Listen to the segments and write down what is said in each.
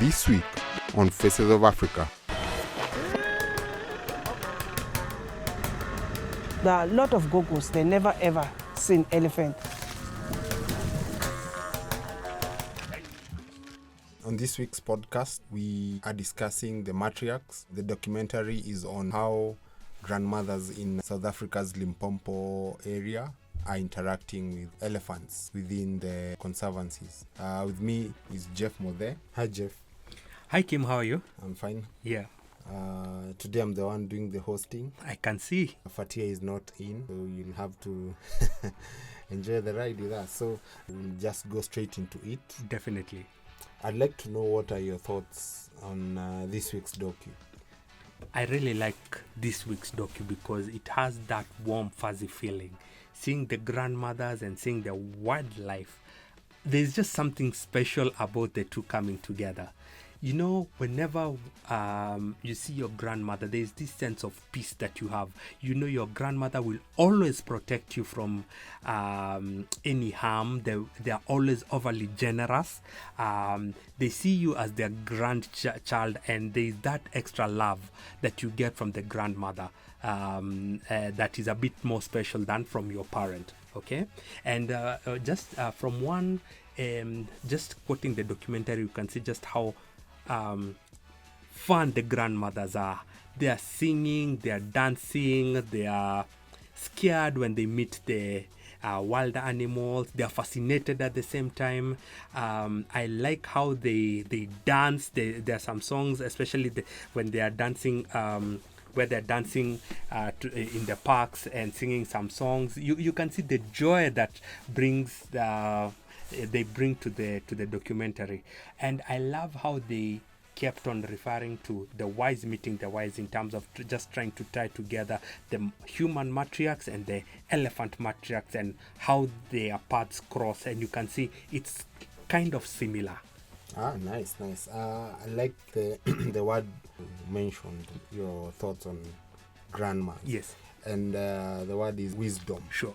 This week on Faces of Africa. There are a lot of Gogos, they never ever seen elephant. On this week's podcast, we are discussing the Matriarchs. The documentary is on how grandmothers in South Africa's Limpopo area are interacting with elephants within the conservancies. With me is Jeff Muthee. Hi, Jeff. Hi, Kim. How are you? I'm fine. Yeah. Today I'm the one doing the hosting. I can see. Fatia is not in, so you'll have to enjoy the ride with us. So we'll just go straight into it. Definitely. I'd like to know what are your thoughts on this week's docu. I really like this week's docu because it has that warm, fuzzy feeling. Seeing the grandmothers and seeing the wildlife, there's just something special about the two coming together. You know, whenever you see your grandmother, there's this sense of peace that you have. You know your grandmother will always protect you from any harm. They are always overly generous. They see you as their grandchild, and there's that extra love that you get from the grandmother that is a bit more special than from your parent. Okay? And from one, just quoting the documentary, you can see just how fun the grandmothers are. They are singing, they are dancing, they are scared when they meet the wild animals. They are fascinated at the same time. I like how they dance. There are some songs, especially when they are dancing, where they're dancing in the parks and singing some songs. You can see the joy that they bring to the documentary. And I love how they kept on referring to the wise meeting the wise in terms of just trying to tie together the human matriarchs and the elephant matriarchs and how their paths cross, and you can see it's kind of similar. Nice. I like the the word mentioned, your thoughts on grandma. Yes. And the word is wisdom. Sure.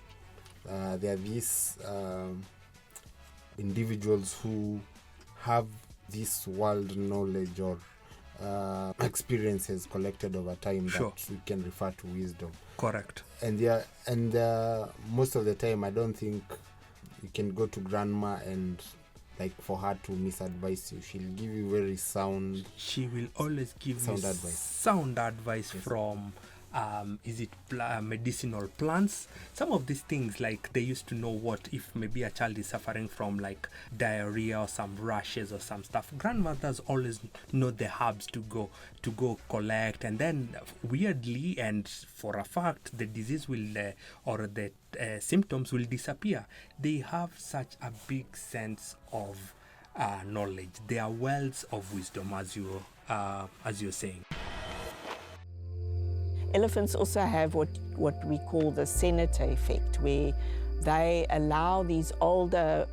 There are these individuals who have this world knowledge or experiences collected over time Sure. that we can refer to wisdom. Correct. And most of the time, I don't think you can go to grandma and for her to misadvise you. She'll give you very sound. She will always give sound you advice. Sound advice yes. From medicinal plants. Some of these things, like they used to know what if maybe a child is suffering from diarrhea or some rashes or some stuff. Grandmothers always know the herbs to go collect, and then weirdly and for a fact the disease will or the symptoms will disappear. They have such a big sense of knowledge. They are wells of wisdom, as you're saying. Elephants also have what we call the senator effect, where they allow these older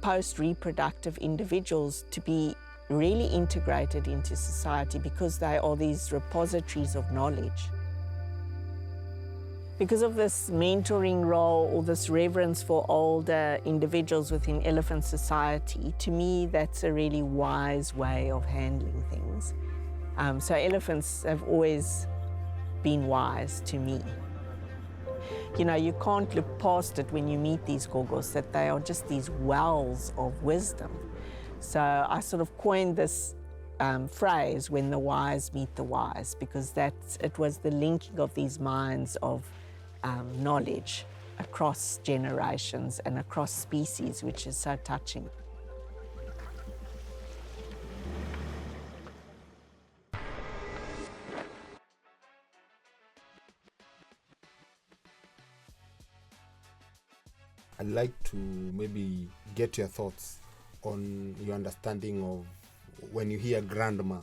post-reproductive individuals to be really integrated into society because they are these repositories of knowledge. Because of this mentoring role or this reverence for older individuals within elephant society, to me that's a really wise way of handling things. So elephants have always been wise to me. You know, you can't look past it when you meet these Gogos, that they are just these wells of wisdom. So I sort of coined this phrase, when the wise meet the wise, because it was the linking of these minds of knowledge across generations and across species, which is so touching. I'd like to maybe get your thoughts on your understanding of when you hear grandma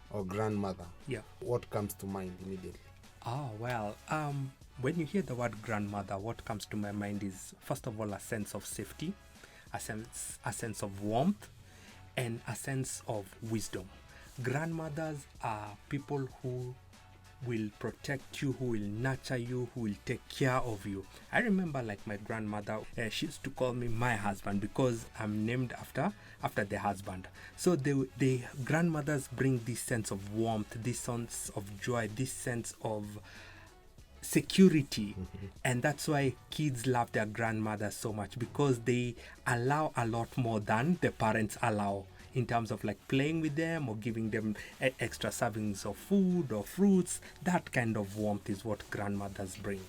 or grandmother. Yeah. What comes to mind immediately? When you hear the word grandmother, what comes to my mind is, first of all, a sense of safety, a sense of warmth, and a sense of wisdom. Grandmothers are people who will protect you, who will nurture you, who will take care of you. I remember like my grandmother, she used to call me my husband because I'm named after the husband. So the grandmothers bring this sense of warmth, this sense of joy, this sense of security. And that's why kids love their grandmothers so much, because they allow a lot more than the parents allow, in terms of like playing with them or giving them extra servings of food or fruits. That kind of warmth is what grandmothers bring.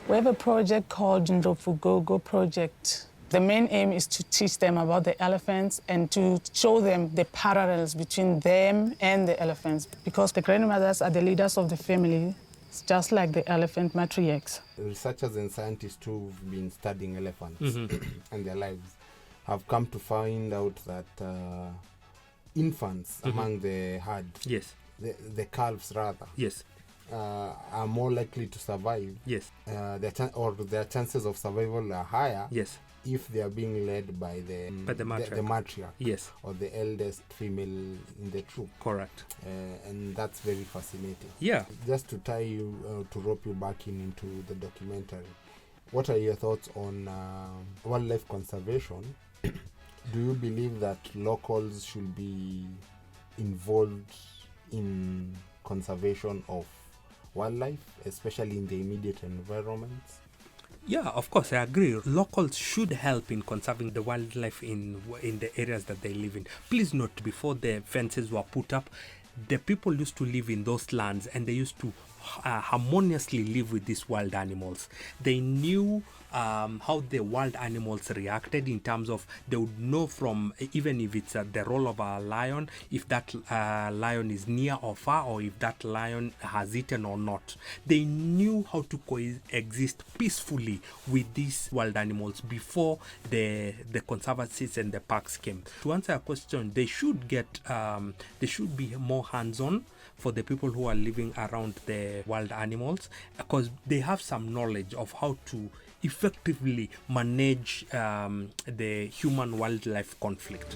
We have a project called Ndlopfu Gogo project. The main aim is to teach them about the elephants and to show them the parallels between them and the elephants, because the grandmothers are the leaders of the family, just like the elephant matriarchs. Researchers and scientists who've been studying elephants and their lives have come to find out that infants among the herd, Yes. the calves rather, Yes. are more likely to survive. Yes. Their chances of survival are higher. Yes. If they are being led by the matriarch, Yes. or the eldest female in the troop. Correct. And that's very fascinating. Yeah. Just to tie you, to rope you back into the documentary, what are your thoughts on wildlife conservation? Do you believe that locals should be involved in conservation of wildlife, especially in the immediate environments? Yeah, of course, I agree. Locals should help in conserving the wildlife in the areas that they live in. Please note, before the fences were put up, the people used to live in those lands and they used to harmoniously live with these wild animals. They knew how the wild animals reacted, in terms of they would know from, even if it's the role of a lion, if that lion is near or far, or if that lion has eaten or not. They knew how to coexist peacefully with these wild animals before the conservancies and the parks came. To answer your question, they should be more hands-on for the people who are living around the wild animals, because they have some knowledge of how to effectively manage the human-wildlife conflict.